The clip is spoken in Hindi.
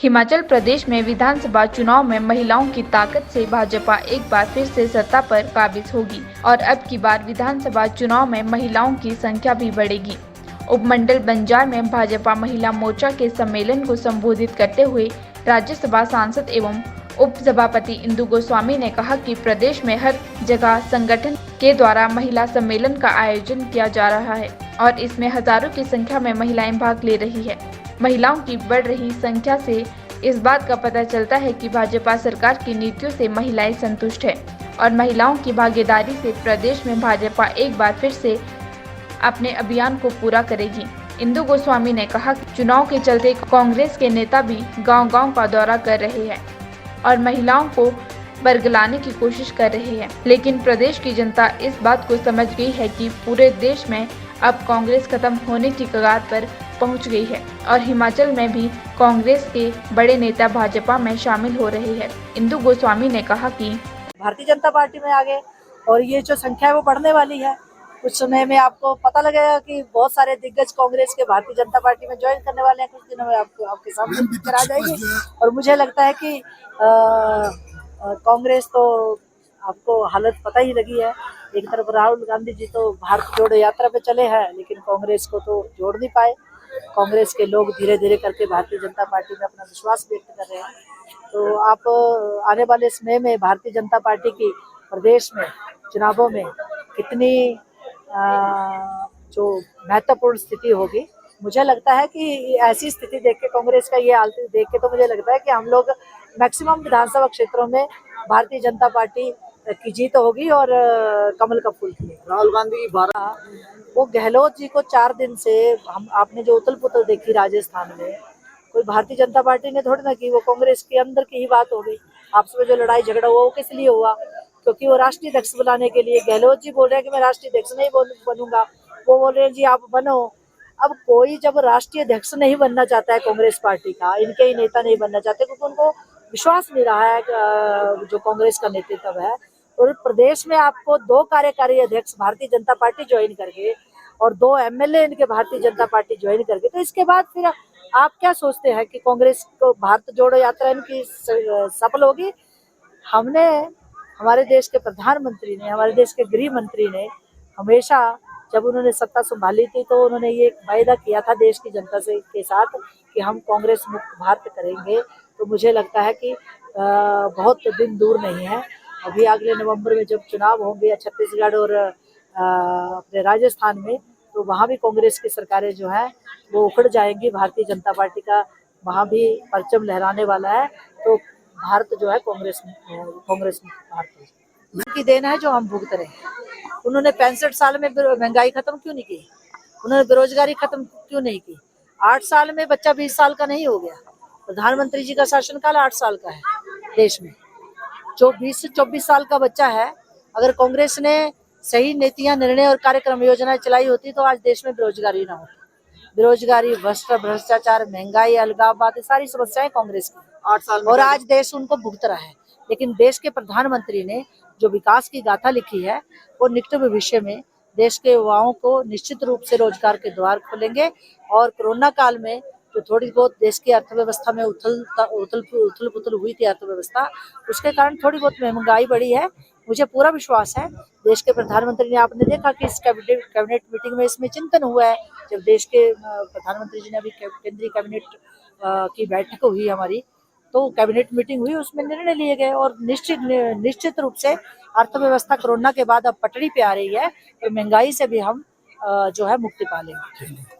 हिमाचल प्रदेश में विधानसभा चुनाव में महिलाओं की ताकत से भाजपा एक बार फिर से सत्ता पर काबिज होगी और अब की बार विधानसभा चुनाव में महिलाओं की संख्या भी बढ़ेगी। उपमंडल बंजार में भाजपा महिला मोर्चा के सम्मेलन को संबोधित करते हुए राज्यसभा सांसद एवं उप सभापति इंदु गोस्वामी ने कहा कि प्रदेश में हर जगह संगठन के द्वारा महिला सम्मेलन का आयोजन किया जा रहा है और इसमें हजारों की संख्या में महिलाएं भाग ले रही है। महिलाओं की बढ़ रही संख्या से इस बात का पता चलता है कि भाजपा सरकार की नीतियों से महिलाएं संतुष्ट है और महिलाओं की भागीदारी से प्रदेश में भाजपा एक बार फिर से अपने अभियान को पूरा करेगी। इंदु गोस्वामी ने कहा कि चुनाव के चलते कांग्रेस के नेता भी गांव-गांव का दौरा कर रहे हैं और महिलाओं को बरगलाने की कोशिश कर रहे हैं, लेकिन प्रदेश की जनता इस बात को समझ गई है कि पूरे देश में अब कांग्रेस खत्म होने की कगार पर पहुंच गई है और हिमाचल में भी कांग्रेस के बड़े नेता भाजपा में शामिल हो रहे हैं। इंदु गोस्वामी ने कहा कि भारतीय जनता पार्टी में आगे और ये जो संख्या है वो बढ़ने वाली है। कुछ समय में आपको पता लगेगा कि बहुत सारे दिग्गज कांग्रेस के भारतीय जनता पार्टी में ज्वाइन करने वाले हैं। कुछ दिनों में आपके सामने पिक्चर आ जाएगी और मुझे लगता है कि कांग्रेस तो आपको हालत पता ही लगी है। एक तरफ राहुल गांधी जी तो भारत जोड़ो यात्रा पे चले हैं, लेकिन कांग्रेस को तो जोड़ नहीं पाए। कांग्रेस के लोग धीरे धीरे करके भारतीय जनता पार्टी में अपना विश्वास व्यक्त कर रहे हैं। तो आप आने वाले समय में भारतीय जनता पार्टी की प्रदेश में चुनावों में कितनी जो महत्वपूर्ण स्थिति होगी, मुझे लगता है कि ऐसी स्थिति देख के कांग्रेस का ये हालत देख के तो मुझे लगता है कि हम लोग मैक्सिमम विधानसभा क्षेत्रों में भारतीय जनता पार्टी की जीत होगी और कमल का फूल खिलेगा। राहुल गांधी वो गहलोत जी को 4 दिन से आपने जो उथल पुथल देखी राजस्थान में, कोई भारतीय जनता पार्टी ने थोड़ी ना की, वो कांग्रेस के अंदर की ही बात हो गई। आपस में जो लड़ाई झगड़ा हुआ वो किस लिए हुआ? क्योंकि वो राष्ट्रीय अध्यक्ष बनाने के लिए गहलोत जी बोल रहे हैं कि मैं राष्ट्रीय अध्यक्ष नहीं बनूंगा, वो बोल रहे हैं जी आप बनो। अब कोई जब राष्ट्रीय अध्यक्ष नहीं बनना चाहता है कांग्रेस पार्टी का, इनके ही नेता नहीं बनना चाहते क्योंकि उनको विश्वास नहीं रहा है जो कांग्रेस का नेतृत्व है, और प्रदेश में आपको 2 कार्यकारी अध्यक्ष भारतीय जनता पार्टी ज्वाइन करके और 2 एमएलए इनके भारतीय जनता पार्टी ज्वाइन करके, तो इसके बाद फिर आप क्या सोचते हैं कि कांग्रेस को भारत जोड़ो यात्रा इनकी सफल होगी? हमने, हमारे देश के प्रधानमंत्री ने, हमारे देश के गृह मंत्री ने हमेशा जब उन्होंने सत्ता संभाली थी तो उन्होंने ये वायदा किया था देश की जनता से के साथ कि हम कांग्रेस मुक्त भारत करेंगे। तो मुझे लगता है कि बहुत दिन दूर नहीं है। अभी अगले नवंबर में जब चुनाव होंगे छत्तीसगढ़ और अपने राजस्थान में, तो वहाँ भी कांग्रेस की सरकारें जो है वो उखड़ जाएंगी। भारतीय जनता पार्टी का वहाँ भी परचम लहराने वाला है। तो भारत जो है कांग्रेस भारत की देन है जो हम भुगत रहे हैं। उन्होंने 65 साल में महंगाई खत्म क्यों नहीं की? उन्होंने बेरोजगारी खत्म क्यों नहीं की? 8 साल में बच्चा 20 साल का नहीं हो गया। प्रधानमंत्री जी का शासनकाल 8 साल का है देश में। जो 20 से 24 साल का बच्चा है, अगर कांग्रेस ने सही नीतियां, निर्णय और कार्यक्रम योजनाएं चलाई होती तो आज देश में बेरोजगारी ना होती। बेरोजगारी, भ्रष्टाचार, महंगाई, अलगाववाद, सारी समस्याएं कांग्रेस की 8 साल में, और आज देश उनको भुगत रहा है। लेकिन देश के प्रधानमंत्री ने जो विकास की गाथा लिखी है वो निकट भविष्य में देश के युवाओं को निश्चित रूप से रोजगार के द्वार खोलेंगे। और कोरोना काल में जो थोड़ी बहुत देश की अर्थव्यवस्था में उथल पुथल हुई थी अर्थव्यवस्था, उसके कारण थोड़ी बहुत महंगाई बढ़ी है। मुझे पूरा विश्वास है देश के प्रधानमंत्री ने, आपने देखा कि इस कैबिनेट मीटिंग में इसमें चिंतन हुआ है। जब देश के प्रधानमंत्री जी ने अभी केंद्रीय कैबिनेट की बैठक हुई हमारी, तो कैबिनेट मीटिंग हुई, उसमें निर्णय लिए गए और निश्चित रूप से अर्थव्यवस्था कोरोना के बाद अब पटरी पे आ रही है और महंगाई से भी हम जो है मुक्ति पा लेंगे।